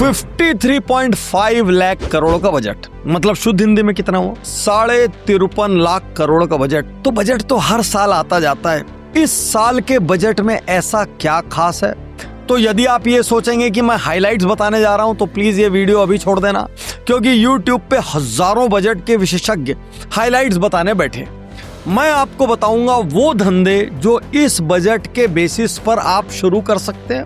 53.5 लाख करोड़ का बजट, मतलब शुद्ध हिंदी में कितना हुआ? 53.5 लाख करोड़ का बजट। तो बजट तो हर साल आता जाता है, इस साल के बजट में ऐसा क्या खास है? तो यदि आप ये सोचेंगे कि मैं हाइलाइट्स बताने जा रहा हूं तो प्लीज ये वीडियो अभी छोड़ देना, क्योंकि YouTube पे हजारों बजट के विशेषज्ञ हाइलाइट्स बताने बैठे। मैं आपको बताऊंगा वो धंधे जो इस बजट के बेसिस पर आप शुरू कर सकते हैं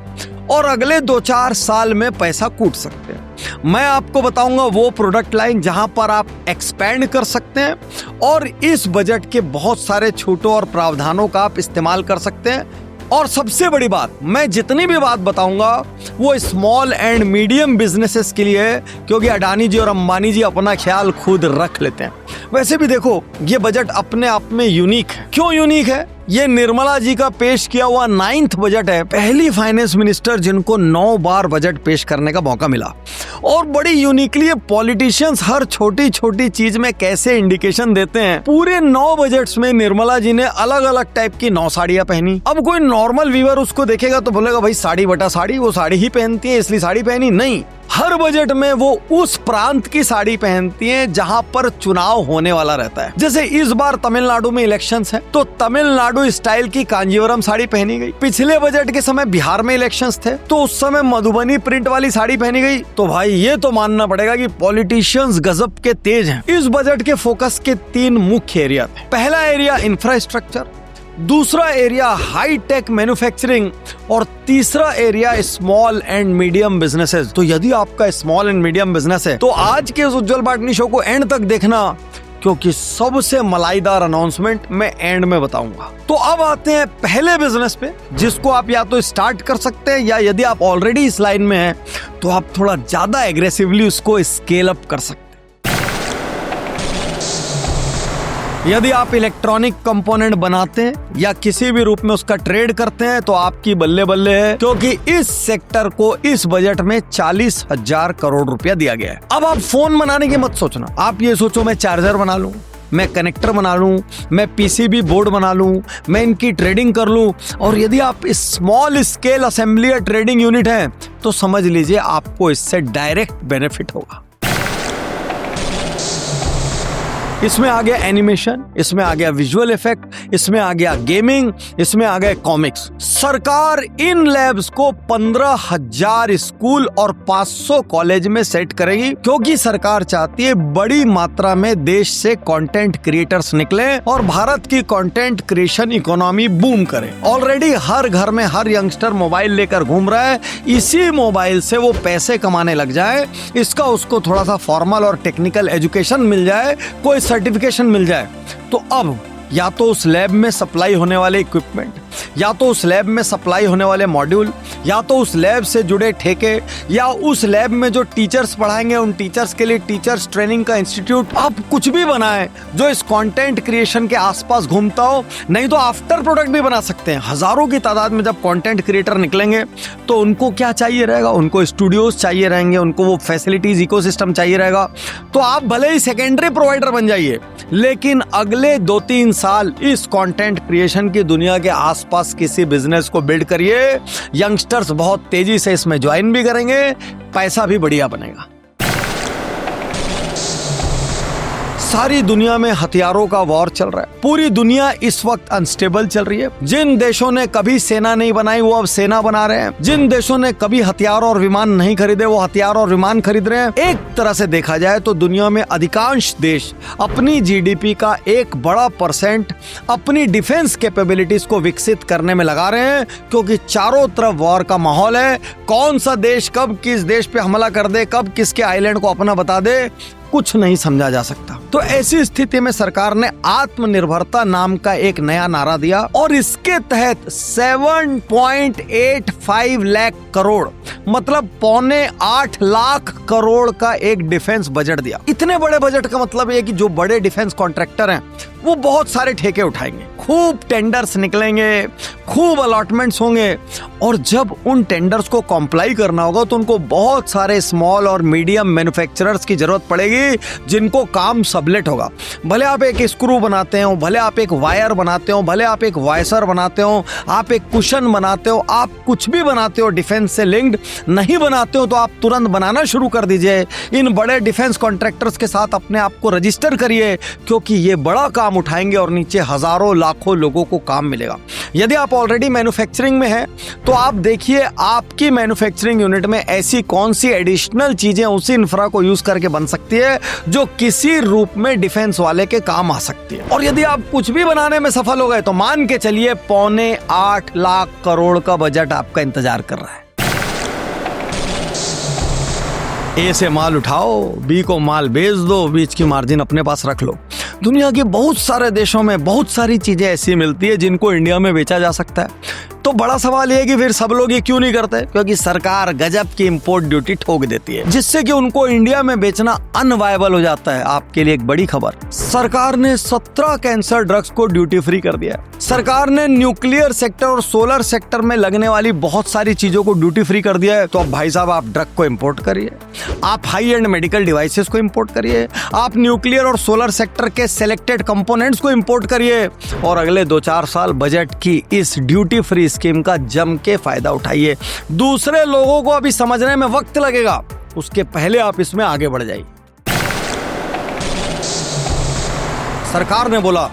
और अगले 2-4 साल में पैसा कूट सकते हैं। मैं आपको बताऊंगा वो प्रोडक्ट लाइन जहां पर आप एक्सपैंड कर सकते हैं और इस बजट के बहुत सारे छूटों और प्रावधानों का आप इस्तेमाल कर सकते हैं। और सबसे बड़ी बात, मैं जितनी भी बात बताऊंगा वो स्मॉल एंड मीडियम बिजनेसेस के लिए है, क्योंकि अडानी जी और अंबानी जी अपना ख्याल खुद रख लेते हैं। वैसे भी देखो, ये बजट अपने आप में यूनिक है। क्यों यूनिक है? ये निर्मला जी का पेश किया हुआ 9th बजट है, पहली फाइनेंस मिनिस्टर जिनको 9 बार बजट पेश करने का मौका मिला। और बड़ी यूनिकली पॉलिटिशियंस हर छोटी छोटी चीज में कैसे इंडिकेशन देते हैं। पूरे 9 बजट्स में निर्मला जी ने अलग अलग टाइप की 9 साड़ियां पहनी। अब कोई नॉर्मल व्यूअर उसको देखेगा तो बोलेगा भाई साड़ी बटा साड़ी, वो साड़ी ही पहनती है इसलिए साड़ी पहनी। नहीं, हर बजट में वो उस प्रांत की साड़ी पहनती हैं जहां पर चुनाव होने वाला रहता है। जैसे इस बार तमिलनाडु में इलेक्शंस है तो तमिलनाडु स्टाइल की कांजीवरम साड़ी पहनी गई। पिछले बजट के समय बिहार में इलेक्शंस थे तो उस समय मधुबनी प्रिंट वाली साड़ी पहनी गई। तो भाई ये तो मानना पड़ेगा कि पॉलिटिशियंस गजब के तेज हैं। इस बजट के फोकस के 3 मुख्य एरिया थे। पहला एरिया इंफ्रास्ट्रक्चर, दूसरा एरिया हाई टेक मैन्युफैक्चरिंग और तीसरा area small and medium businesses. तो यदि आपका स्मॉल एंड मीडियम बिजनेस है तो आज के इस उज्जवल बाटनी शो को एंड तक देखना, क्योंकि सबसे मलाईदार अनाउंसमेंट मैं एंड में बताऊंगा। तो अब आते हैं पहले बिजनेस पे, जिसको आप या तो स्टार्ट कर सकते हैं या यदि आप ऑलरेडी इस लाइन में हैं तो आप थोड़ा ज्यादा एग्रेसिवली उसको स्केल अप कर सकते हैं। यदि आप इलेक्ट्रॉनिक कंपोनेंट बनाते हैं या किसी भी रूप में उसका ट्रेड करते हैं तो आपकी बल्ले बल्ले है, क्योंकि इस सेक्टर को इस बजट में 40,000 करोड़ रुपया दिया गया है। अब आप फोन बनाने की मत सोचना, आप ये सोचो मैं चार्जर बना लूं, मैं कनेक्टर बना लूं, मैं पीसीबी बोर्ड बना लूं, मैं इनकी ट्रेडिंग कर लूं। और यदि आप स्मॉल स्केल असेंबली या ट्रेडिंग यूनिट हैं तो समझ लीजिए आपको इससे डायरेक्ट बेनिफिट होगा। इसमें आ गया एनिमेशन, इसमें आ गया विजुअल इफेक्ट, इसमें आ गया गेमिंग, इसमें आ गए कॉमिक्स। सरकार इन लैब्स को 15,000 स्कूल और 500 कॉलेज में सेट करेगी, क्योंकि सरकार चाहती है बड़ी मात्रा में देश से कंटेंट क्रिएटर्स निकले और भारत की कंटेंट क्रिएशन इकोनॉमी बूम करे। ऑलरेडी हर घर में हर यंगस्टर मोबाइल लेकर घूम रहा है, इसी मोबाइल से वो पैसे कमाने लग जाए, इसका उसको थोड़ा सा फॉर्मल और टेक्निकल एजुकेशन मिल जाए, कोई सर्टिफिकेशन मिल जाए, तो अब या तो उस लैब में सप्लाई होने वाले इक्विपमेंट, या तो उस लैब में सप्लाई होने वाले मॉड्यूल, या तो उस लैब से जुड़े ठेके, या उस लैब में जो टीचर्स पढ़ाएंगे उन टीचर्स के लिए टीचर्स ट्रेनिंग का इंस्टीट्यूट, आप कुछ भी बनाएं जो इस कंटेंट क्रिएशन के आसपास घूमता हो। नहीं तो आफ्टर प्रोडक्ट भी बना सकते हैं। हजारों की तादाद में जब कंटेंट क्रिएटर निकलेंगे तो उनको क्या चाहिए रहेगा? उनको स्टूडियोज चाहिए रहेंगे, उनको वो फैसिलिटीज इकोसिस्टम चाहिए रहेगा। तो आप भले ही सेकेंडरी प्रोवाइडर बन जाइए, लेकिन अगले 2-3 साल इस कंटेंट क्रिएशन की दुनिया के आसपास किसी बिजनेस को बिल्ड करिए। यंगस्टर्स बहुत तेजी से इसमें ज्वाइन भी करेंगे, पैसा भी बढ़िया बनेगा। सारी दुनिया में हथियारों का वॉर चल रहा है। पूरी दुनिया इस वक्त अनस्टेबल चल रही है। जिन देशों ने कभी सेना नहीं बनाई वो अब सेना बना रहे हैं। जिन देशों ने कभी हथियार और विमान नहीं खरीदे वो हथियार और विमान खरीद रहे हैं। एक तरह से देखा जाए तो दुनिया में अधिकांश देश अपनी जीडीपी का एक बड़ा % अपनी डिफेंस कैपेबिलिटीज को विकसित करने में लगा रहे हैं, क्योंकि चारों तरफ वॉर का माहौल है। कौन सा देश कब किस देश पे हमला कर दे, कब किसके आइलैंड को अपना बता दे, कुछ नहीं समझा जा सकता। तो ऐसी स्थिति में सरकार ने आत्मनिर्भरता नाम का एक नया नारा दिया और इसके तहत 7.85 लाख करोड़, मतलब 7.25 लाख करोड़ का एक डिफेंस बजट दिया। इतने बड़े बजट का मतलब है कि जो बड़े डिफेंस कॉन्ट्रैक्टर हैं वो बहुत सारे ठेके उठाएंगे, खूब टेंडर्स निकलेंगे, खूब अलॉटमेंट्स होंगे, और जब उन टेंडर्स को कॉम्प्लाई करना होगा तो उनको बहुत सारे स्मॉल और मीडियम मैन्युफैक्चरर्स की जरूरत पड़ेगी जिनको काम सबलेट होगा। भले आप एक स्क्रू बनाते हो, भले आप एक वायर बनाते हो, भले आप एक वायसर बनाते हो, आप एक कुशन बनाते हो, आप कुछ भी बनाते हो डिफेंस से लिंक्ड, नहीं बनाते हो तो आप तुरंत बनाना शुरू कर दीजिए। इन बड़े डिफेंस कॉन्ट्रैक्टर्स के साथ अपने आप को रजिस्टर करिए, क्योंकि ये बड़ा काम उठाएंगे और नीचे हजारों लाखों लोगों को काम मिलेगा। यदि आप ऑलरेडी मैन्युफैक्चरिंग में हैं तो आप देखिए आपकी मैन्युफैक्चरिंग यूनिट में ऐसी कौन सी एडिशनल चीजें उसी इंफ्रा को यूज करके बन सकती है जो किसी रूप में डिफेंस वाले के काम आ सकती है। और यदि आप कुछ भी बनाने में सफल हो गए तो मान के चलिए 7.25 लाख करोड़ का बजट आपका इंतजार कर रहा है। ए से माल उठाओ, बी को माल बेच दो, बीच की मार्जिन अपने पास रख लो। दुनिया के बहुत सारे देशों में बहुत सारी चीजें ऐसी मिलती है जिनको इंडिया में बेचा जा सकता है। तो बड़ा सवाल ये है कि फिर सब लोग ये क्यों नहीं करते? क्योंकि सरकार गजब की इंपोर्ट ड्यूटी ठोक देती है, जिससे कि उनको इंडिया में बेचना अनवायबल हो जाता है। आपके लिए एक बड़ी खबर, सरकार ने 17 कैंसर ड्रग्स को ड्यूटी फ्री कर दिया। सरकार ने न्यूक्लियर सेक्टर और सोलर सेक्टर में लगने वाली बहुत सारी चीजों को ड्यूटी फ्री कर दिया है। तो अब भाई साहब आप ड्रग को इम्पोर्ट करिए, आप हाई एंड मेडिकल डिवाइसेस को इम्पोर्ट करिए, आप न्यूक्लियर और सोलर सेक्टर के सिलेक्टेड कंपोनेंट्स को इम्पोर्ट करिए, और अगले 2-4 साल बजट की इस ड्यूटी फ्री स्कीम का जम के फायदा उठाइए। दूसरे लोगों को अभी समझने में वक्त लगेगा, उसके पहले आप इसमें आगे बढ़ जाइए। सरकार ने बोला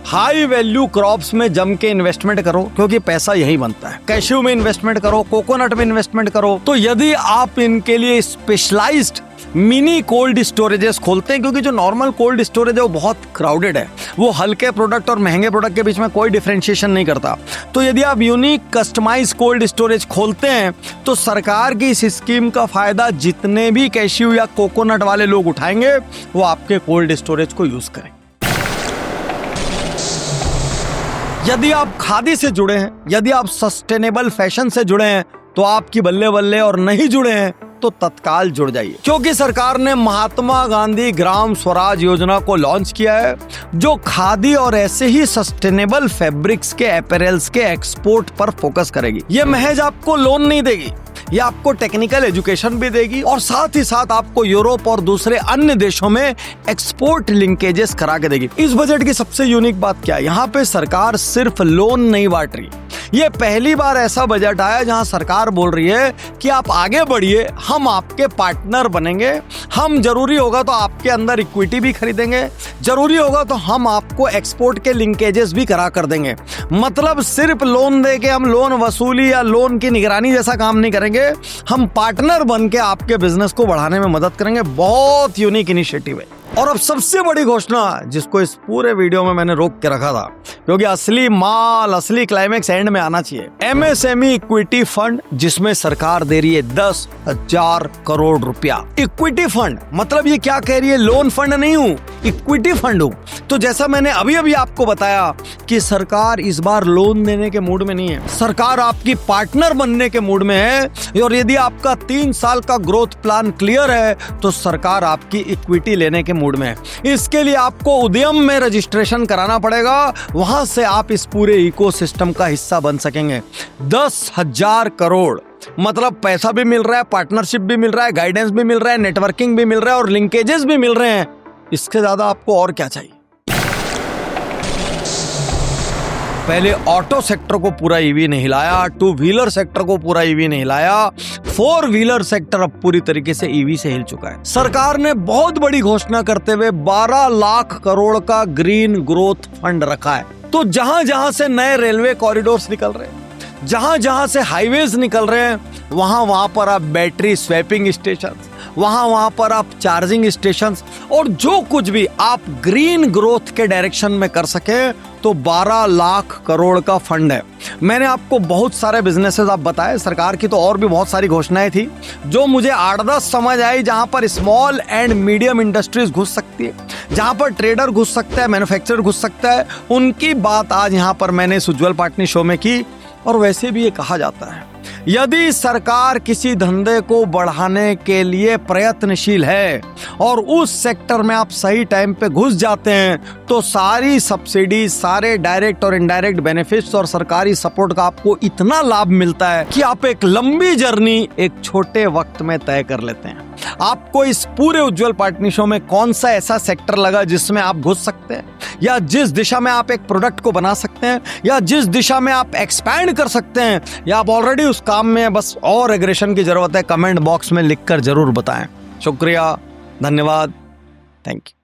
हाई वैल्यू क्रॉप्स में जम के इन्वेस्टमेंट करो, क्योंकि पैसा यही बनता है। कैश्यू में इन्वेस्टमेंट करो, कोकोनट में इन्वेस्टमेंट करो। तो यदि आप इनके लिए स्पेशलाइज्ड मिनी कोल्ड स्टोरेजेस खोलते हैं, क्योंकि जो नॉर्मल कोल्ड स्टोरेज है वो बहुत क्राउडेड है, वो हल्के प्रोडक्ट और महंगे प्रोडक्ट के बीच में कोई डिफरेंशिएशन नहीं करता। तो यदि आप यूनिक कस्टमाइज कोल्ड स्टोरेज खोलते हैं तो सरकार की इस स्कीम का फायदा जितने भी कैश्यू या कोकोनट वाले लोग उठाएंगे वो आपके कोल्ड स्टोरेज को यूज करें। यदि आप खादी से जुड़े हैं, यदि आप सस्टेनेबल फैशन से जुड़े हैं तो आपकी बल्ले बल्ले, और नहीं जुड़े हैं तो तत्काल जुड़ जाइए, क्योंकि सरकार ने महात्मा गांधी ग्राम स्वराज योजना को लॉन्च किया है, जो खादी और ऐसे ही सस्टेनेबल फैब्रिक्स के अपैरेल्स के एक्सपोर्ट पर फोकस करेगी। ये महज आपको लोन नहीं देगी, ये आपको टेक्निकल एजुकेशन भी देगी, और साथ ही साथ आपको यूरोप और दूसरे अन्य देशों में एक्सपोर्ट लिंकेजेस करा के देगी। इस बजट की सबसे यूनिक बात क्या है, यहाँ पे सरकार सिर्फ लोन नहीं बांट रही। ये पहली बार ऐसा बजट आया जहां सरकार बोल रही है कि आप आगे बढ़िए, हम आपके पार्टनर बनेंगे, हम जरूरी होगा तो आपके अंदर इक्विटी भी खरीदेंगे, जरूरी होगा तो हम आपको एक्सपोर्ट के लिंकेजेस भी करा कर देंगे। मतलब सिर्फ लोन दे के हम लोन वसूली या लोन की निगरानी जैसा काम नहीं करेंगे, हम पार्टनर बन के आपके बिजनेस को बढ़ाने में मदद करेंगे। बहुत यूनिक इनिशिएटिव है। और अब सबसे बड़ी घोषणा, जिसको इस पूरे वीडियो में मैंने रोक के रखा था, क्योंकि असली माल, असली क्लाइमेक्स एंड में आना चाहिए। एमएसएमई इक्विटी फंड, जिसमें सरकार दे रही है 10,000 करोड़ रुपया। इक्विटी फंड मतलब ये क्या कह रही है, लोन फंड नहीं हूं, इक्विटी फंड हूं। तो जैसा मैंने अभी आपको बताया कि सरकार इस बार लोन देने के मूड में नहीं है, सरकार आपकी पार्टनर बनने के मूड में है। और यदि आपका 3 साल का ग्रोथ प्लान क्लियर है तो सरकार आपकी इक्विटी लेने के मूड में है। इसके लिए आपको उद्यम में रजिस्ट्रेशन कराना पड़ेगा, वहां से आप इस पूरे इकोसिस्टम का हिस्सा बन सकेंगे। 10,000 करोड़ मतलब पैसा भी मिल रहा है, पार्टनरशिप भी मिल रहा है, गाइडेंस भी मिल रहा है, नेटवर्किंग भी मिल रहा है और लिंकेजेस भी मिल रहे हैं। इसके ज्यादा आपको और क्या चाहिए? पहले ऑटो सेक्टर को पूरा ईवी ने हिलाया, 2 व्हीलर सेक्टर को पूरा ईवी ने हिलाया, 4 व्हीलर सेक्टर अब पूरी तरीके से ईवी से हिल चुका है। सरकार ने बहुत बड़ी घोषणा करते हुए 12 लाख करोड़ का ग्रीन ग्रोथ फंड रखा है। तो जहां जहां से नए रेलवे कॉरिडोर्स निकल रहे हैं, जहां जहां से हाईवेज निकल रहे हैं, वहां पर आप बैटरी स्वैपिंग स्टेशन, वहां पर आप चार्जिंग स्टेशन और जो कुछ भी आप ग्रीन ग्रोथ के डायरेक्शन में कर सके, तो 12 लाख करोड़ का फंड है। मैंने आपको बहुत सारे बिजनेसेस आप बताए, सरकार की तो और भी बहुत सारी घोषणाएं थी जो मुझे 8-10 समझ आई, जहां पर स्मॉल एंड मीडियम इंडस्ट्रीज घुस सकती है, जहां पर ट्रेडर घुस सकता है, मैन्युफैक्चरर घुस सकता है। उनकी बात आज यहां पर मैंने इस उज्ज्वल पाटनी शो में की। और वैसे भी ये कहा जाता है यदि सरकार किसी धंधे को बढ़ाने के लिए प्रयत्नशील है और उस सेक्टर में आप सही टाइम पे घुस जाते हैं तो सारी सब्सिडी, सारे डायरेक्ट और इनडायरेक्ट बेनिफिट्स और सरकारी सपोर्ट का आपको इतना लाभ मिलता है कि आप एक लंबी जर्नी एक छोटे वक्त में तय कर लेते हैं। आपको इस पूरे उज्जवल पार्टनरशिप में कौन सा ऐसा सेक्टर लगा जिसमें आप घुस सकते हैं, या जिस दिशा में आप एक प्रोडक्ट को बना सकते हैं, या जिस दिशा में आप एक्सपैंड कर सकते हैं, या आप ऑलरेडी उस काम में बस और एग्रेशन की जरूरत है? कमेंट बॉक्स में लिखकर जरूर बताएं। शुक्रिया, धन्यवाद, थैंक यू।